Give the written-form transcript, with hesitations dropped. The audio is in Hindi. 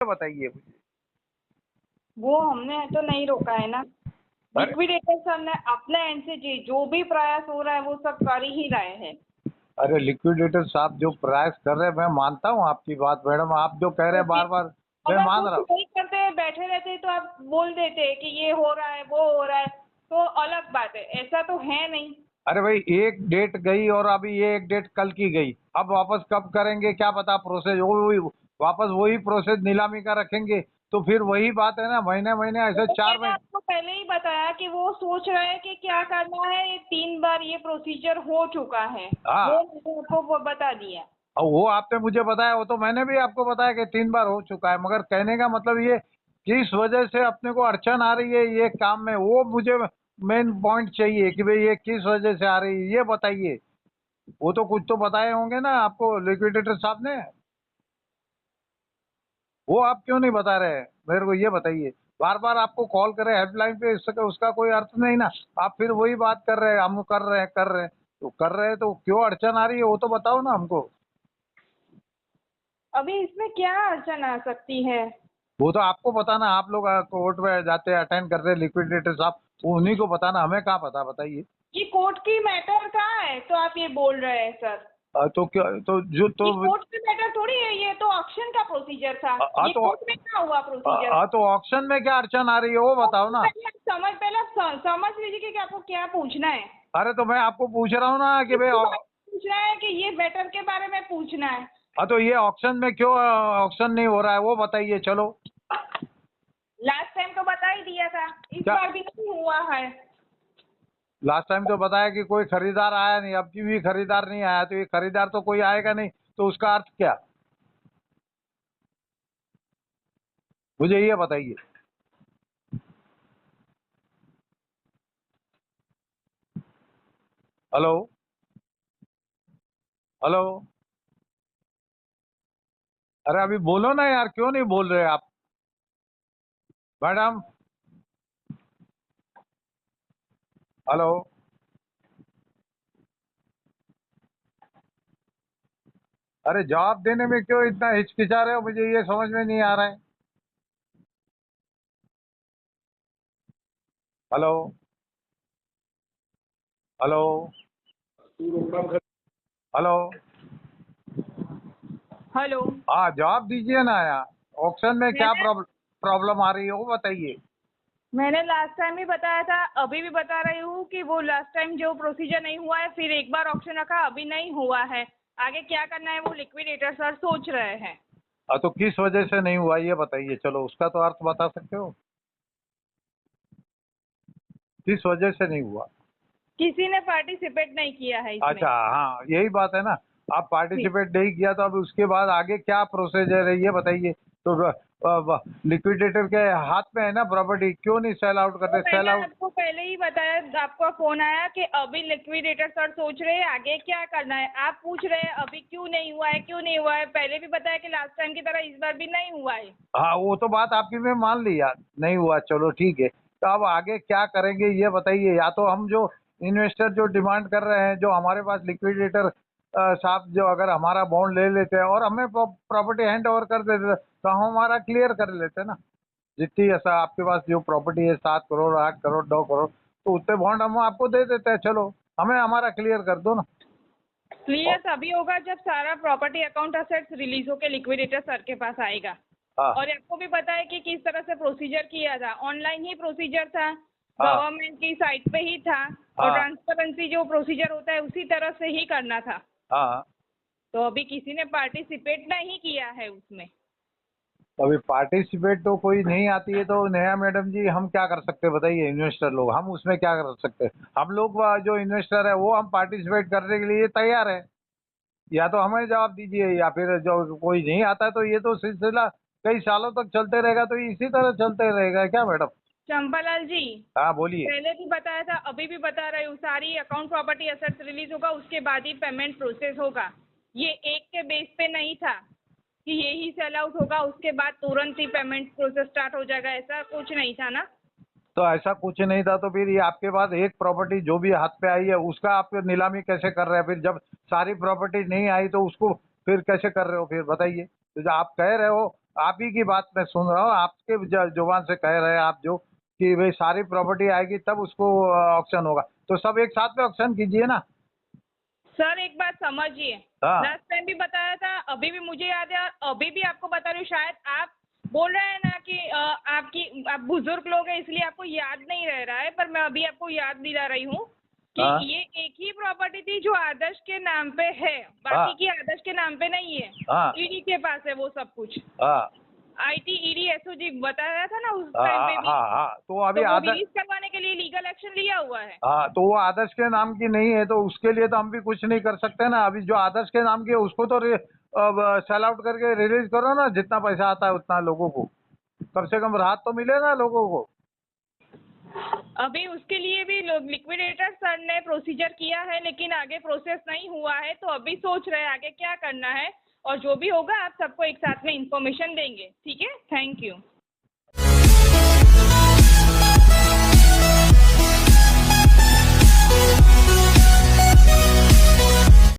बताइए मुझे। वो हमने तो नहीं रोका है ना। अरे लिक्विडेटर सर ने अपने एंड से जो भी प्रयास हो रहा है वो सब कर ही रहे हैं। अरे लिक्विडेटर साहब जो प्रयास कर रहे हैं, मैं मानता हूँ आपकी बात मैडम, आप जो कह रहे तो हैं फिर बार बार मैं अगर मान कुछ रहा हूँ। नहीं करते बैठे रहते तो आप बोल देते कि ये हो रहा है वो हो रहा है, तो अलग बात है। ऐसा तो है नहीं। अरे भाई, एक डेट गई और अभी ये एक डेट कल की गई, अब वापस कब करेंगे क्या पता। प्रोसेस वापस वही प्रोसेस नीलामी का रखेंगे, तो फिर वही बात है ना, महीने महीने ऐसे तो चार मैंने महीने। आपको पहले ही बताया कि वो सोच रहे हैं कि क्या करना है। ये 3 बार ये प्रोसीजर हो चुका है। वो हाँ, मैंने आपको बता दिया। और वो आपने मुझे बताया, वो तो मैंने भी आपको बताया कि 3 बार हो चुका है, मगर कहने का मतलब ये किस वजह से अपने को अड़चन आ रही है ये काम में, वो मुझे मेन पॉइंट चाहिए कि भाई ये किस वजह से आ रही है, ये बताइए। वो तो कुछ तो बताए होंगे ना आपको लिक्विडेटर साहब ने, वो आप क्यों नहीं बता रहे? मेरे को ये बताइए। बार बार आपको कॉल करे हेल्पलाइन पे, इसका उसका कोई अर्थ नहीं ना। आप फिर वही बात कर रहे हैं, हम कर रहे हैं तो क्यों अड़चन आ रही है वो तो बताओ ना हमको। अभी इसमें क्या अड़चन आ सकती है? वो तो आपको बताना, आप लोग कोर्ट में जाते हैं, अटेंड करते हैं लिक्विडेटर साहब, उन्हीं को बताना, हमें कहाँ पता, बताइए। ये कोर्ट की मैटर कहाँ है तो आप ये बोल रहे हैं सर? तो क्या, तो जो तो ये कोर्ट की मैटर थोड़ी है, ये तो ऑक्शन का प्रोसीजर था। ये तो कोर्ट में कहाँ हुआ प्रोसीजर? तो ऑक्शन में क्या अड़चन आ रही है वो बताओ ना। पहले समझ लीजिए कि आपको क्या पूछना है। अरे तो मैं आपको पूछ रहा हूँ ना कि भाई किसके बारे में पूछना है कि ये मैटर के बारे में पूछना है? हाँ, तो ये ऑक्शन में क्यों ऑक्शन नहीं हो रहा है वो बताइए चलो। लास्ट टाइम तो बता ही दिया था, इस क्या बार भी नहीं हुआ है। लास्ट टाइम तो बताया कि कोई खरीदार आया नहीं, अब की भी खरीदार नहीं आया, तो ये खरीदार तो कोई आएगा नहीं, तो उसका अर्थ क्या? मुझे ये बताइए। Hello, hello. अरे अभी बोलो ना यार, क्यों नहीं बोल रहे आप मैडम? हेलो। अरे जवाब देने में क्यों इतना हिचकिचा रहे हो, मुझे ये समझ में नहीं आ रहा है। Hello, hello, hello. हेलो। हाँ, जवाब दीजिए ना यार। ऑक्शन में क्या मैंने प्रॉब्लम आ रही है वो बताइए। मैंने लास्ट टाइम भी बताया था, अभी भी बता रही हूँ कि वो लास्ट टाइम जो प्रोसीजर नहीं हुआ है, फिर एक बार ऑक्शन रखा, अभी नहीं हुआ है। आगे क्या करना है वो लिक्विडेटर सर सोच रहे हैं। हाँ, तो किस वजह से नहीं हुआ ये बताइए, चलो उसका तो अर्थ बता सकते हो, किस वजह से नहीं हुआ। किसी ने पार्टिसिपेट नहीं किया है इसमें। अच्छा, हाँ यही बात है ना। आप जी। पार्टिसिपेट नहीं किया तो अब उसके बाद आगे क्या प्रोसीजर है ये बताइए। तो लिक्विडेटर के हाथ में है ना प्रॉपर्टी, क्यों नहीं सेल आउट तो करते? सेल मैंने आउट। आपको पहले ही बताया, आपका फोन आया कि अभी लिक्विडेटर सर सोच रहे हैं आगे क्या करना है। आप पूछ रहे हैं अभी क्यों नहीं हुआ है, क्यों नहीं हुआ है। पहले भी बताया कि लास्ट टाइम की तरह इस बार भी नहीं हुआ है। हाँ, वो तो बात आपकी मैं मान ली यार, नहीं हुआ चलो ठीक है, तो अब आगे क्या करेंगे ये बताइए। या तो हम जो इन्वेस्टर जो डिमांड कर रहे हैं, जो हमारे पास लिक्विडेटर साहब जो अगर हमारा बॉन्ड ले लेते हैं और हमें प्रॉपर्टी हैंड ओवर कर देते तो हम हमारा क्लियर कर लेते ना। जितनी ऐसा आपके पास जो प्रॉपर्टी है 7 करोड़ 8 करोड़ 9 करोड़, तो उतने बॉन्ड हम आपको दे देते हैं, चलो हमें हमारा क्लियर कर दो ना। क्लियर तभी होगा जब सारा प्रॉपर्टी अकाउंट असेट्स रिलीज होकर लिक्विडेटर सर के पास आएगा। हाँ, और आपको भी पता है कि किस तरह से प्रोसीजर किया था। ऑनलाइन ही प्रोसीजर था, हाँ, गवर्नमेंट की साइट पे ही था। और हाँ, ट्रांसपेरेंसी जो प्रोसीजर होता है उसी तरह से ही करना था। हाँ। तो अभी किसी ने पार्टिसिपेट नहीं किया है उसमें। अभी पार्टिसिपेट तो कोई नहीं आती है, तो नया मैडम जी हम क्या कर सकते हैं बताइए? इन्वेस्टर लोग हम उसमें क्या कर सकते हैं? हम लोग जो इन्वेस्टर है वो हम पार्टिसिपेट करने के लिए तैयार है। या तो हमें जवाब दीजिए, या फिर जो कोई नहीं आता है तो ये तो सिलसिला कई सालों तक चलते रहेगा, तो इसी तरह चलते रहेगा क्या मैडम? चंपालाल जी, हाँ बोलिए। पहले भी बताया था, अभी भी बता रही हूँ, सारी अकाउंट प्रॉपर्टी असेट्स रिलीज होगा उसके बाद ही पेमेंट प्रोसेस होगा। ये एक के बेस पे नहीं था कि यही सेल आउट होगा उसके बाद तुरंत ही पेमेंट प्रोसेस स्टार्ट हो जाएगा, ऐसा कुछ नहीं था ना। तो ऐसा कुछ नहीं था, तो फिर ये आपके पास एक प्रॉपर्टी जो भी हाथ पे आई है उसका आप नीलामी कैसे कर रहे हैं? फिर जब सारी प्रॉपर्टी नहीं आई तो उसको फिर कैसे कर रहे हो फिर बताइए? तो जो आप कह रहे हो आप ही की बात मैं सुन रहा हूँ, आपके जुबान से कह रहे हैं आप जो कि भाई सारी प्रॉपर्टी आएगी तब उसको ऑक्शन होगा, तो सब एक साथ में ऑक्शन कीजिए ना। सर एक बात समझिए, हाँ लास्ट टाइम भी बताया था, अभी भी मुझे याद है और अभी भी आपको बता रही हूँ। शायद आप बोल रहे हैं ना कि आप बुजुर्ग लोग हैं इसलिए आपको याद नहीं रह रहा है, पर मैं अभी आपको याद दिला रही हूँ कि हाँ ये एक ही प्रॉपर्टी थी जो आदर्श के नाम पे है, हाँ बाकी की आदर्श के नाम पे नहीं है। हाँ ईडी के पास है वो सब कुछ। हाँ आईटी ईडी एसओजी बताया था ना उस हाँ टाइम पे भी, हाँ हाँ, तो अभी तो वो आदर्श, रिलीज करवाने के लिए लीगल एक्शन लिया हुआ है। हाँ तो वो आदर्श के नाम की नहीं है, तो उसके लिए तो हम भी कुछ नहीं कर सकते ना। अभी जो आदर्श के नाम की है उसको तो सेल आउट करके रिलीज करो ना, जितना पैसा आता है उतना लोगों को, कम से कम राहत तो मिले ना लोगों को। अभी उसके लिए भी लिक्विडेटर सर ने प्रोसीजर किया है, लेकिन आगे प्रोसेस नहीं हुआ है, तो अभी सोच रहे हैं आगे क्या करना है, और जो भी होगा आप सबको एक साथ में इंफॉर्मेशन देंगे। ठीक है, थैंक यू।